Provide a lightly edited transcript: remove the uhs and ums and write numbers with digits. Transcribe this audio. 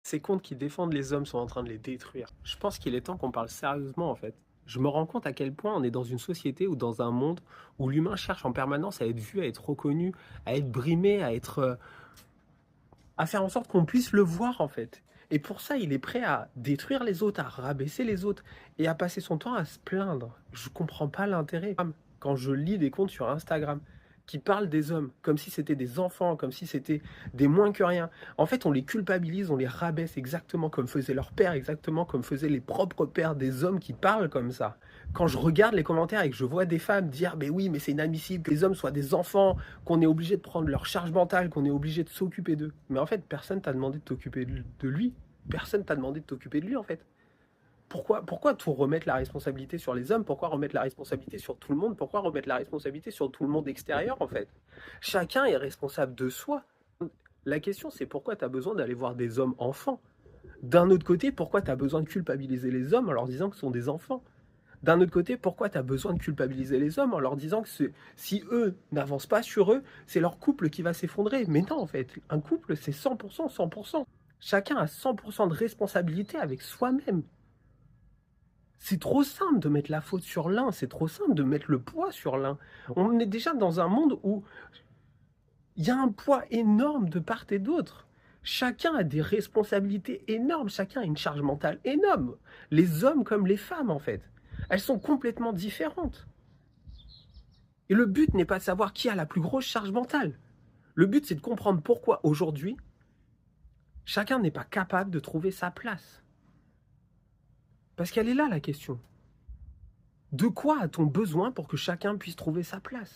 Ces comptes qui défendent les hommes sont en train de les détruire. Je pense qu'il est temps qu'on parle sérieusement en fait. Je me rends compte à quel point on est dans une société ou dans un monde où l'humain cherche en permanence à être vu, à être reconnu, à être brimé, à faire en sorte qu'on puisse le voir en fait. Et pour ça, il est prêt à détruire les autres, à rabaisser les autres et à passer son temps à se plaindre. Je comprends pas l'intérêt. Quand je lis des comptes sur Instagram qui parlent des hommes comme si c'était des enfants, comme si c'était des moins que rien, en fait, on les culpabilise, on les rabaisse exactement comme faisait leur père, exactement comme faisaient les propres pères des hommes qui parlent comme ça. Quand je regarde les commentaires et que je vois des femmes dire « mais oui, mais c'est inadmissible que les hommes soient des enfants, qu'on est obligé de prendre leur charge mentale, qu'on est obligé de s'occuper d'eux. » Mais en fait, personne t'a demandé de t'occuper de lui. Personne t'a demandé de t'occuper de lui, en fait. Pourquoi tout remettre la responsabilité sur les hommes? Pourquoi remettre la responsabilité sur tout le monde? Pourquoi remettre la responsabilité sur tout le monde extérieur, en fait? Chacun est responsable de soi. La question, c'est pourquoi tu as besoin d'aller voir des hommes enfants? D'un autre côté, pourquoi tu as besoin de culpabiliser les hommes en leur disant que ce sont des enfants? D'un autre côté, pourquoi tu as besoin de culpabiliser les hommes en leur disant que si eux n'avancent pas sur eux, c'est leur couple qui va s'effondrer? Mais non, en fait, un couple, c'est 100%, 100%. Chacun a 100% de responsabilité avec soi-même. C'est trop simple de mettre la faute sur l'un, c'est trop simple de mettre le poids sur l'un. On est déjà dans un monde où il y a un poids énorme de part et d'autre. Chacun a des responsabilités énormes, chacun a une charge mentale énorme. Les hommes comme les femmes, en fait. Elles sont complètement différentes. Et le but n'est pas de savoir qui a la plus grosse charge mentale. Le but, c'est de comprendre pourquoi aujourd'hui, chacun n'est pas capable de trouver sa place. Parce qu'elle est là, la question. De quoi a-t-on besoin pour que chacun puisse trouver sa place?